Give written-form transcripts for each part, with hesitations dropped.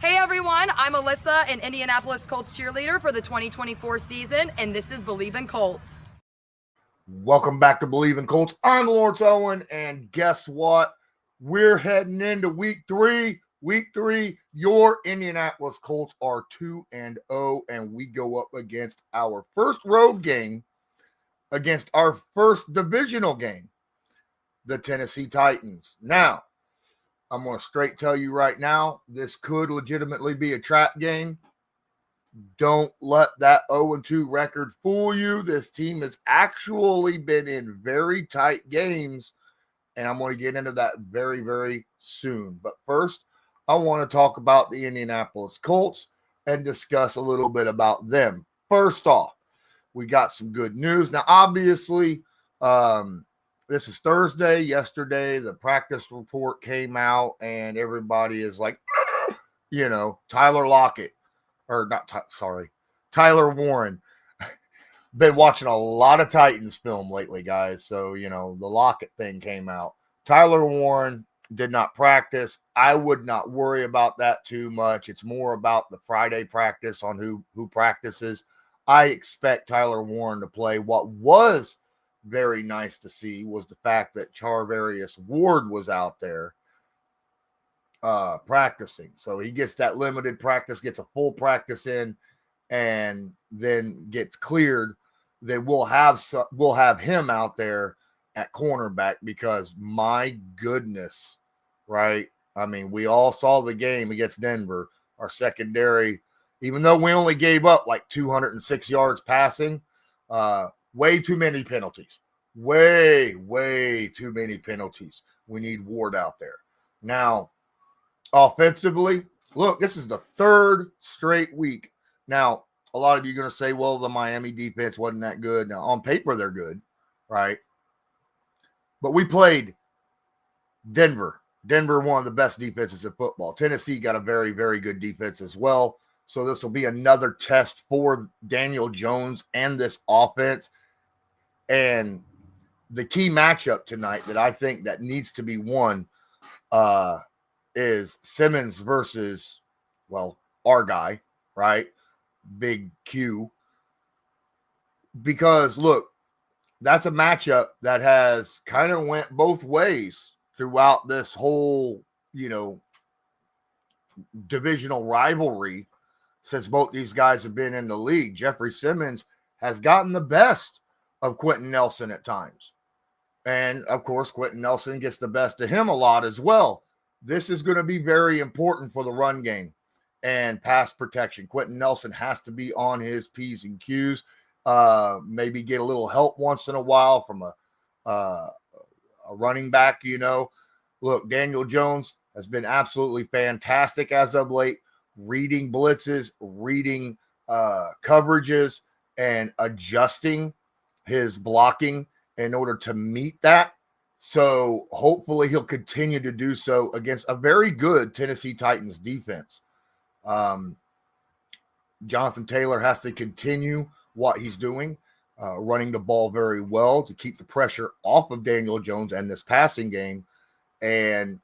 Hey everyone, I'm Alyssa, an Indianapolis Colts cheerleader for the 2024 season, and this is Believe in Colts. Welcome back to Believe in Colts. I'm Lawrence Owen, and guess what? We're heading into week three. Week three, your Indianapolis Colts are 2-0, and we go up against our first road game against our first divisional game, the Tennessee Titans. Now, I'm going to straight tell you right now, this could legitimately be a trap game. Don't let that 0-2 record fool you. This team has actually been in very tight games, and I'm going to get into that very, very soon. But first, I want to talk about the Indianapolis Colts and discuss a little bit about them. First off, we got some good news. Now, obviously, this is Thursday. Yesterday, the practice report came out, and everybody is like, Tyler Lockett. Tyler Warren. Been watching a lot of Titans film lately, guys. So, the Lockett thing came out. Tyler Warren did not practice. I would not worry about that too much. It's more about the Friday practice on who practices. I expect Tyler Warren to play. What was very nice to see was the fact that Charvarius Ward was out there practicing. So he gets that limited practice, gets a full practice in, and then gets cleared. Then we'll have him out there at cornerback because my goodness, right? I mean, we all saw the game against Denver. Our secondary, even though we only gave up like 206 yards passing, way too many penalties. Way too many penalties. We need Ward out there. Now, offensively, look, this is the third straight week. Now, a lot of you are going to say, well, the Miami defense wasn't that good. Now, on paper, they're good, right? But we played Denver. Denver, one of the best defenses in football. Tennessee got a very, very good defense as well. So this will be another test for Daniel Jones and this offense. And the key matchup tonight that I think that needs to be won is Simmons versus, our guy, right? Big Q. Because, look, that's a matchup that has kind of went both ways throughout this whole, divisional rivalry since both these guys have been in the league. Jeffrey Simmons has gotten the best of Quenton Nelson at times. And, of course, Quenton Nelson gets the best of him a lot as well. This is going to be very important for the run game and pass protection. Quenton Nelson has to be on his P's and Q's. Maybe get a little help once in a while from a running back, Look, Daniel Jones has been absolutely fantastic as of late, reading blitzes, reading coverages, and adjusting his blocking in order to meet that. So hopefully he'll continue to do so against a very good Tennessee Titans defense. Jonathan Taylor has to continue what he's doing, running the ball very well to keep the pressure off of Daniel Jones and this passing game. And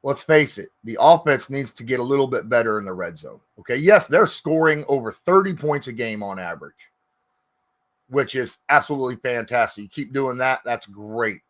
let's face it, the offense needs to get a little bit better in the red zone. Okay, yes, they're scoring over 30 points a game on average, which is absolutely fantastic. You keep doing that, that's great.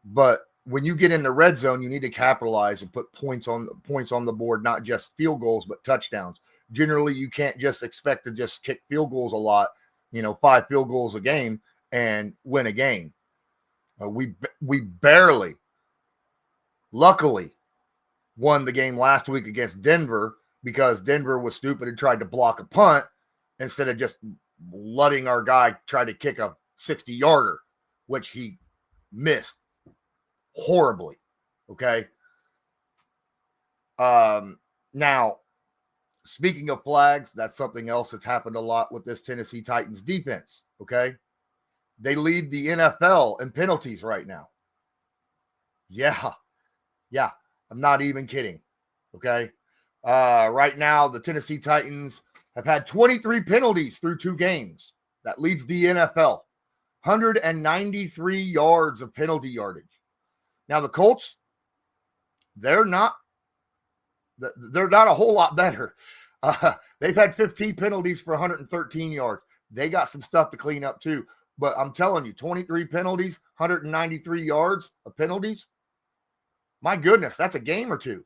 But when you get in the red zone, you need to capitalize and put points on the board, not just field goals, but touchdowns. Generally, you can't just expect to just kick field goals a lot, 5 field goals a game and win a game. We barely, luckily, won the game last week against Denver because Denver was stupid and tried to block a punt instead of just letting our guy try to kick a 60-yarder, which he missed horribly. Okay. Now, speaking of flags, that's something else that's happened a lot with this Tennessee Titans defense. Okay. They lead the NFL in penalties right now. Yeah. I'm not even kidding. Okay. Right now, the Tennessee Titans have had 23 penalties through 2 games. That leads the NFL. 193 yards of penalty yardage. Now, the Colts, they're not They're not a whole lot better. They've had 15 penalties for 113 yards. They got some stuff to clean up too. But I'm telling you, 23 penalties, 193 yards of penalties. My goodness, that's a game or two.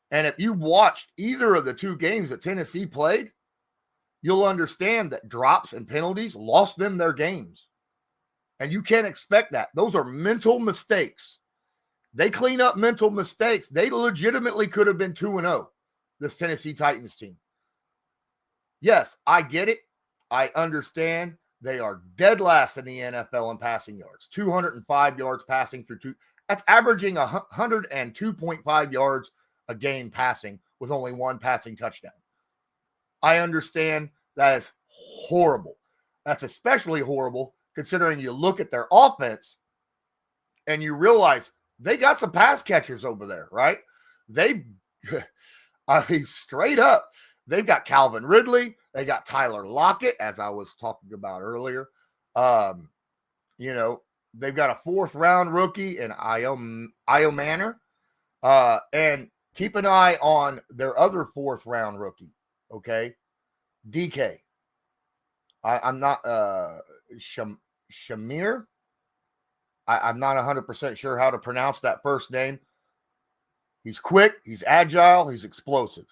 And if you watched either of the two games that Tennessee played, you'll understand that drops and penalties lost them their games. And you can't expect that. Those are mental mistakes. They clean up mental mistakes. They legitimately could have been 2-0, this Tennessee Titans team. Yes, I get it. I understand. They are dead last in the NFL in passing yards. 205 yards passing through two. That's averaging 102.5 yards a game passing with only one passing touchdown. I understand that is horrible. That's especially horrible considering you look at their offense and you realize they got some pass catchers over there, right? Straight up, they've got Calvin Ridley. They got Tyler Lockett, as I was talking about earlier. They've got a fourth-round rookie in Io Manor. And keep an eye on their other fourth-round rookie, okay? DK. I'm not Shamir. I'm not 100% sure how to pronounce that first name. He's quick, he's agile, he's explosive.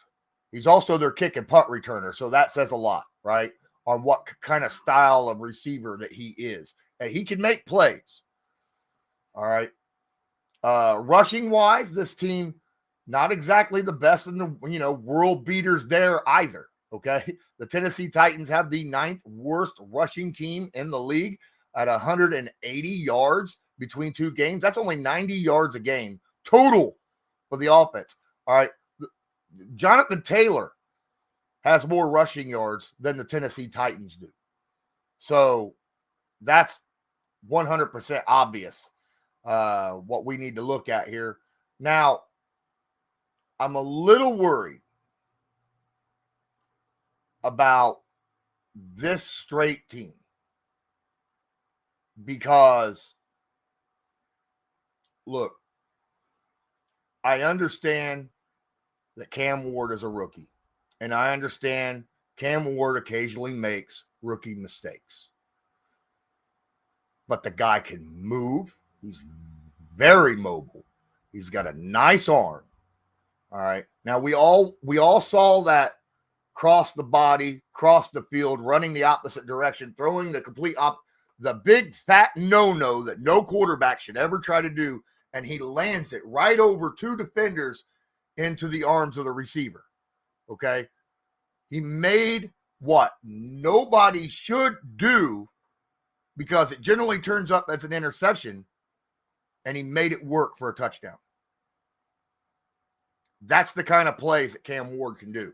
He's also their kick and punt returner, so that says a lot, right, on what kind of style of receiver that he is. And he can make plays. All right. Rushing-wise, this team, not exactly the best in the world beaters there either, okay? The Tennessee Titans have the 9th worst rushing team in the league at 180 yards between two games. That's only 90 yards a game total for the offense. All right. Jonathan Taylor has more rushing yards than the Tennessee Titans do. So that's 100% obvious what we need to look at here. Now, I'm a little worried about this straight team because, look, I understand that Cam Ward is a rookie, and I understand Cam Ward occasionally makes rookie mistakes. But the guy can move. He's very mobile. He's got a nice arm. All right. Now we all saw that cross the body, cross the field, running the opposite direction, throwing the complete the big fat no-no that no quarterback should ever try to do, and he lands it right over two defenders into the arms of the receiver. Okay? He made what nobody should do because it generally turns up as an interception, and he made it work for a touchdown. That's the kind of plays that Cam Ward can do.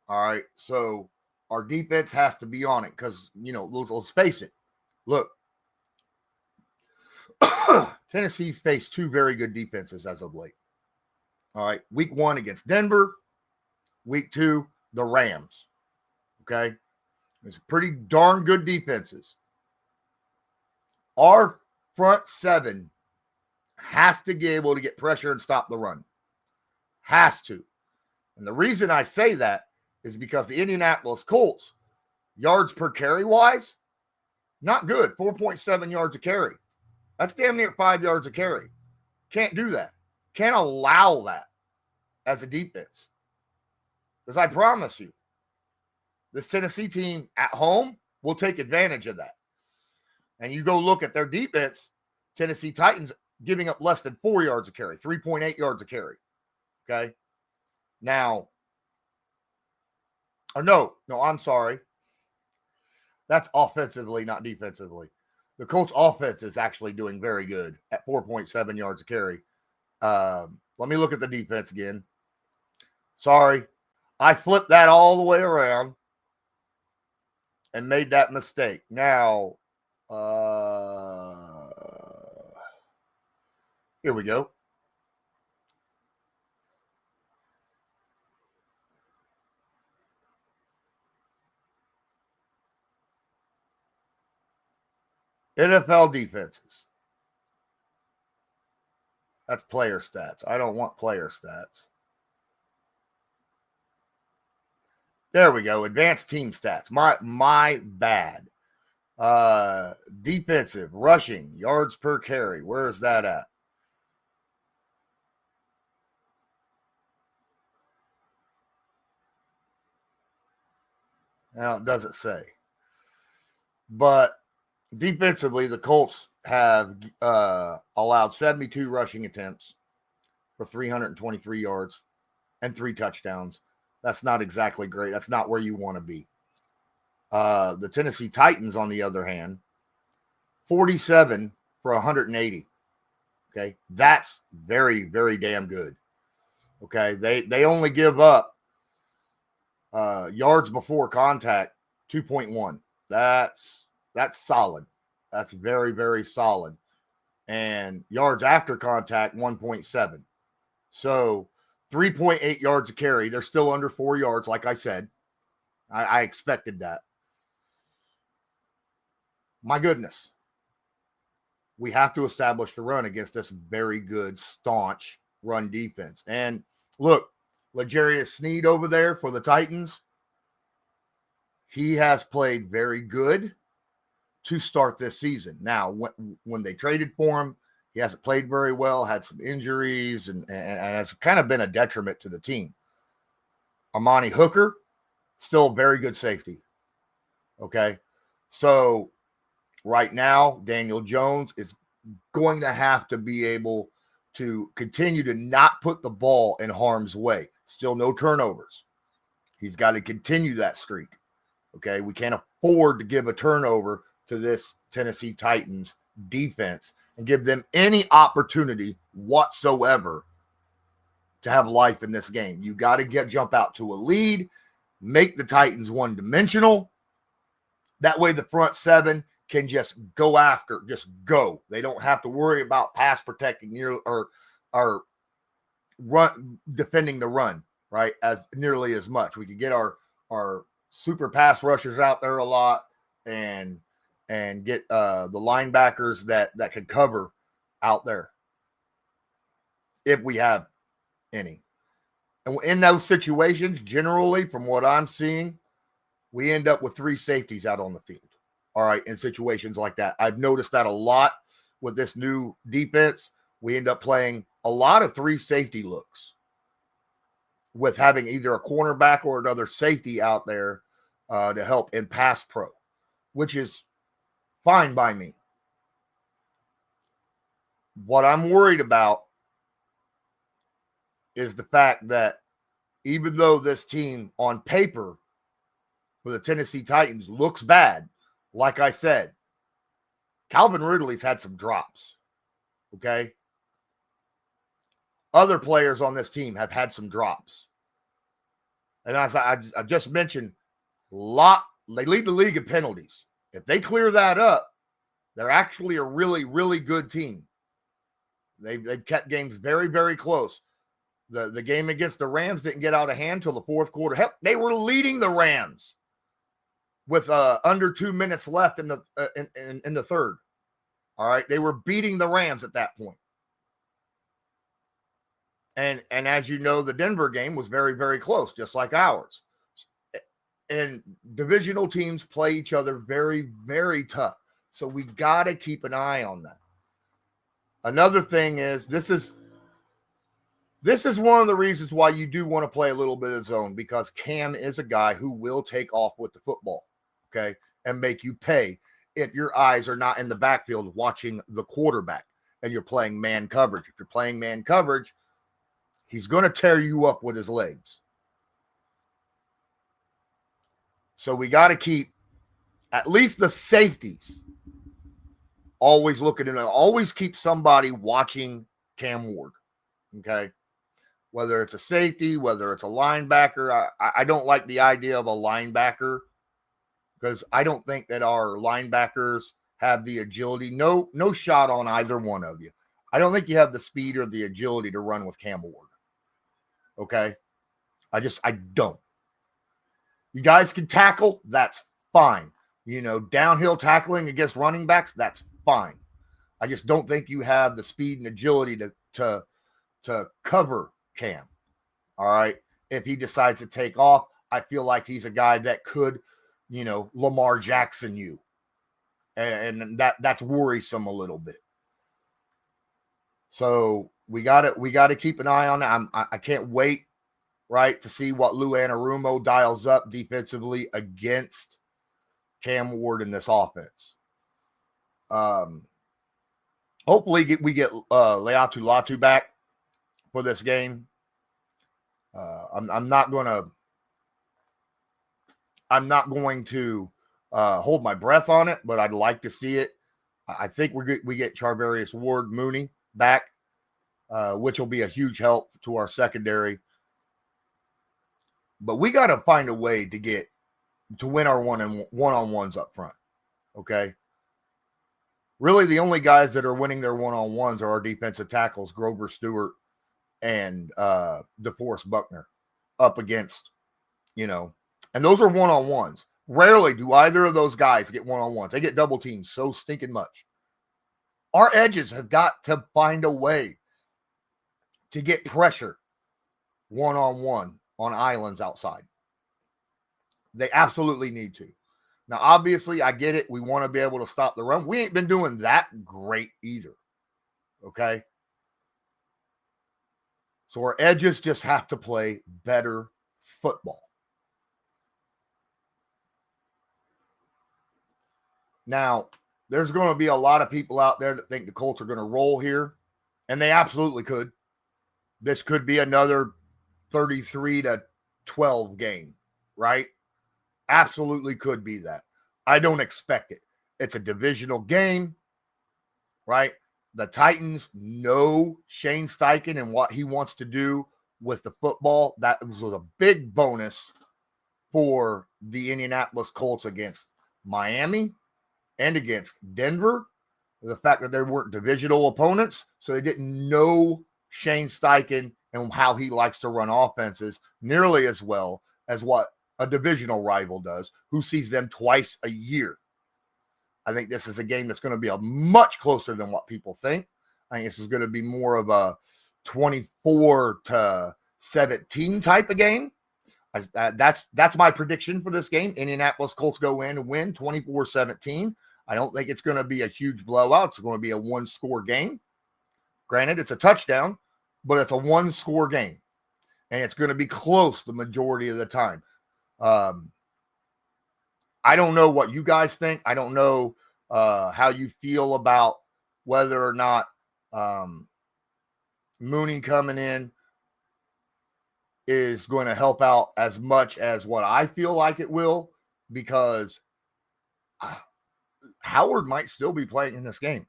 All right, so our defense has to be on it because, let's face it. Look, Tennessee's faced two very good defenses as of late. All right, week 1 against Denver, week 2, the Rams. Okay, it's pretty darn good defenses. Our front seven has to be able to get pressure and stop the run. Has to. And the reason I say that is because the Indianapolis Colts, yards per carry wise, not good. 4.7 yards a carry. That's damn near 5 yards a carry. Can't do that. Can't allow that as a defense. Because I promise you, this Tennessee team at home will take advantage of that. And you go look at their defense, Tennessee Titans giving up less than 4 yards a carry, 3.8 yards a carry. Okay? Now, I'm sorry. That's offensively, not defensively. The Colts offense is actually doing very good at 4.7 yards a carry. Let me look at the defense again. Sorry. I flipped that all the way around and made that mistake. Now, here we go. NFL defenses. That's player stats. I don't want player stats. There we go. Advanced team stats. My bad. Defensive, rushing, yards per carry. Where is that at? Now, it doesn't say. But defensively, the Colts have allowed 72 rushing attempts for 323 yards and 3 touchdowns. That's not exactly great. That's not where you want to be. The Tennessee Titans, on the other hand, 47 for 180. Okay, that's very, very damn good. Okay, they only give up yards before contact 2.1. That's solid. That's very, very solid. And yards after contact 1.7. So 3.8 yards a carry. They're still under 4 yards, like I said. I expected that. My goodness. We have to establish the run against this very good, staunch run defense. And look, L'Jarius Sneed over there for the Titans, he has played very good to start this season. Now, when they traded for him, he hasn't played very well, had some injuries, and has kind of been a detriment to the team. Amani Hooker, still a very good safety. Okay, so right now, Daniel Jones is going to have to be able to continue to not put the ball in harm's way. Still no turnovers. He's got to continue that streak. Okay, we can't afford to give a turnover to this Tennessee Titans defense and give them any opportunity whatsoever to have life in this game. You got to jump out to a lead, make the Titans one-dimensional. That way the front seven can just go after, just go. They don't have to worry about pass protecting or run defending the run, right, as nearly as much. We could get our super pass rushers out there a lot and get the linebackers that can cover out there if we have any. And in those situations, generally, from what I'm seeing, we end up with 3 safeties out on the field. All right, in situations like that. I've noticed that a lot with this new defense. We end up playing a lot of 3 safety looks with having either a cornerback or another safety out there to help in pass pro, which is fine by me. What I'm worried about is the fact that even though this team on paper for the Tennessee Titans looks bad, like I said, Calvin Ridley's had some drops, okay? Other players on this team have had some drops. And as I just mentioned, they lead the league in penalties. If they clear that up, they're actually a really, really good team. They've kept games very, very close. The game against the Rams didn't get out of hand till the fourth quarter. Hell, they were leading the Rams with under 2 minutes left in the third. All right, they were beating the Rams at that point. And as you know, the Denver game was very, very close, just like ours. And divisional teams play each other very, very tough. So we got to keep an eye on that. Another thing is this is one of the reasons why you do want to play a little bit of zone, because Cam is a guy who will take off with the football, okay, and make you pay if your eyes are not in the backfield watching the quarterback and you're playing man coverage. If you're playing man coverage, he's going to tear you up with his legs. So we got to keep at least the safeties always looking in, always keep somebody watching Cam Ward, okay? Whether it's a safety, whether it's a linebacker. I don't like the idea of a linebacker because I don't think that our linebackers have the agility. No shot on either one of you. I don't think you have the speed or the agility to run with Cam Ward, okay? I don't. You guys can tackle, that's fine. You know, downhill tackling against running backs, that's fine. I just don't think you have the speed and agility to cover Cam. All right. If he decides to take off, I feel like he's a guy that could, Lamar Jackson you. And that's worrisome a little bit. So we got to keep an eye on that. I can't wait, right, to see what Lou Anarumo dials up defensively against Cam Ward in this offense. Hopefully we get Leatu Latu back for this game. I'm not going to hold my breath on it, but I'd like to see it. I think we get Charvarius Ward Mooney back, which will be a huge help to our secondary. But we got to find a way to win our one-on-ones up front. Okay. Really, the only guys that are winning their one-on-ones are our defensive tackles, Grover Stewart and DeForest Buckner, up against, and those are one-on-ones. Rarely do either of those guys get one-on-ones. They get double teamed so stinking much. Our edges have got to find a way to get pressure one-on-one on islands outside. They absolutely need to. Now, obviously, I get it. We want to be able to stop the run. We ain't been doing that great either. Okay? So our edges just have to play better football. Now, there's going to be a lot of people out there that think the Colts are going to roll here, and they absolutely could. This could be another 33-12 game, right? Absolutely could be that. I don't expect it. It's a divisional game, right? The Titans know Shane Steichen and what he wants to do with the football. That was a big bonus for the Indianapolis Colts against Miami and against Denver. The fact that they weren't divisional opponents, so they didn't know Shane Steichen and how he likes to run offenses nearly as well as what a divisional rival does, who sees them twice a year. I think this is a game that's going to be a much closer than what people think. I think this is going to be more of a 24-17 type of game. That's my prediction for this game. Indianapolis Colts go in and win 24-17. I don't think it's going to be a huge blowout. It's going to be a one-score game. Granted, it's a touchdown, but it's a one-score game. And it's going to be close the majority of the time. I don't know what you guys think. I don't know how you feel about whether or not Mooney coming in is going to help out as much as what I feel like it will, because Howard might still be playing in this game.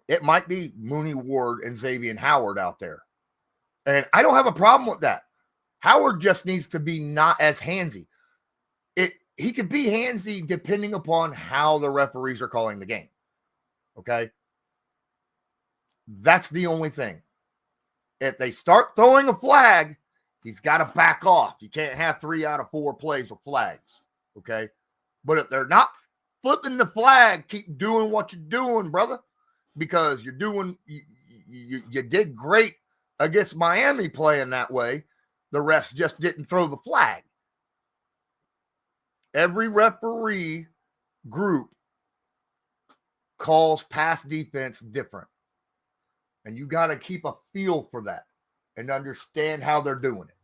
It might be Mooney, Ward, and Xavier Howard out there. And I don't have a problem with that. Howard just needs to be not as handsy. He could be handsy depending upon how the referees are calling the game. Okay? That's the only thing. If they start throwing a flag, he's got to back off. You can't have 3 out of 4 plays with flags. Okay? But if they're not flipping the flag, keep doing what you're doing, brother. Because you're doing, you did great against Miami playing that way. The refs just didn't throw the flag. Every referee group calls pass defense different. And you got to keep a feel for that and understand how they're doing it.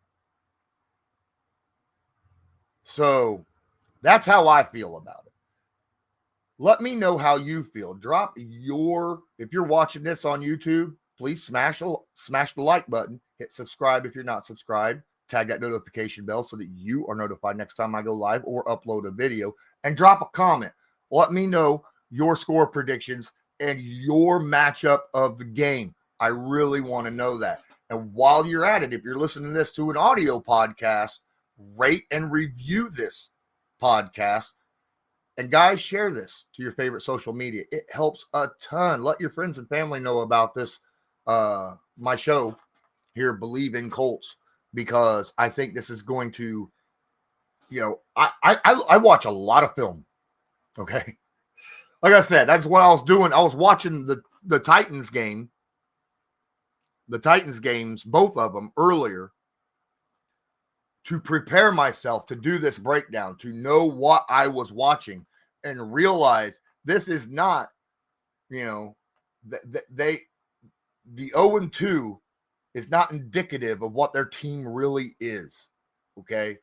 So that's how I feel about it. Let me know how you feel. If you're watching this on YouTube, please smash the like button. Hit subscribe if you're not subscribed. Tag that notification bell so that you are notified next time I go live or upload a video. And drop a comment. Let me know your score predictions and your matchup of the game. I really want to know that. And while you're at it, if you're listening to this to an audio podcast, rate and review this podcast. And guys, share this to your favorite social media. It helps a ton. Let your friends and family know about this, my show here, Believe in Colts, because I think this is going to, I watch a lot of film. Okay. Like I said, that's what I was doing. I was watching the Titans game, the Titans games, both of them earlier, to prepare myself to do this breakdown, to know what I was watching and realize this is not, the 0-2 is not indicative of what their team really is. Okay.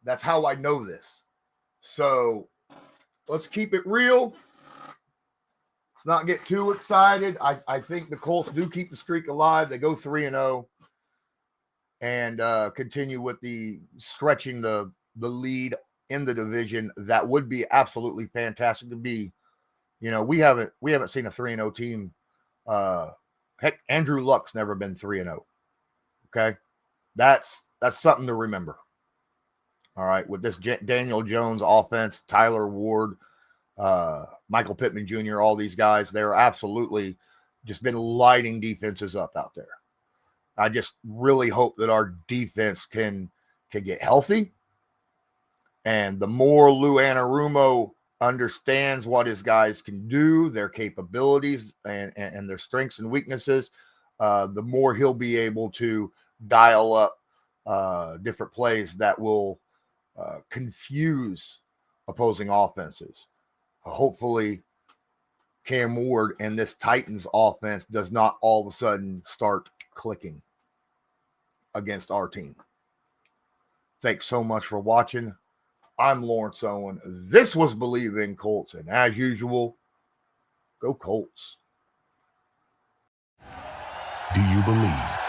That's how I know this. So let's keep it real. Let's not get too excited. I think the Colts do keep the streak alive. They go 3-0 and continue with the stretching the lead in the division. That would be absolutely fantastic to be. We haven't seen a 3-0 team. Heck, Andrew Luck's never been 3-0. Okay, that's something to remember. All right, with this Daniel Jones offense, Tyler Ward, Michael Pittman Jr., all these guys, they're absolutely just been lighting defenses up out there. I just really hope that our defense can get healthy. And the more Lou Anarumo understands what his guys can do, their capabilities and their strengths and weaknesses, the more he'll be able to dial up different plays that will confuse opposing offenses. Hopefully, Cam Ward and this Titans offense does not all of a sudden start clicking against our team. Thanks so much for watching. I'm Lawrence Owen. This was Believe in Colts, and as usual, go Colts. Do you believe?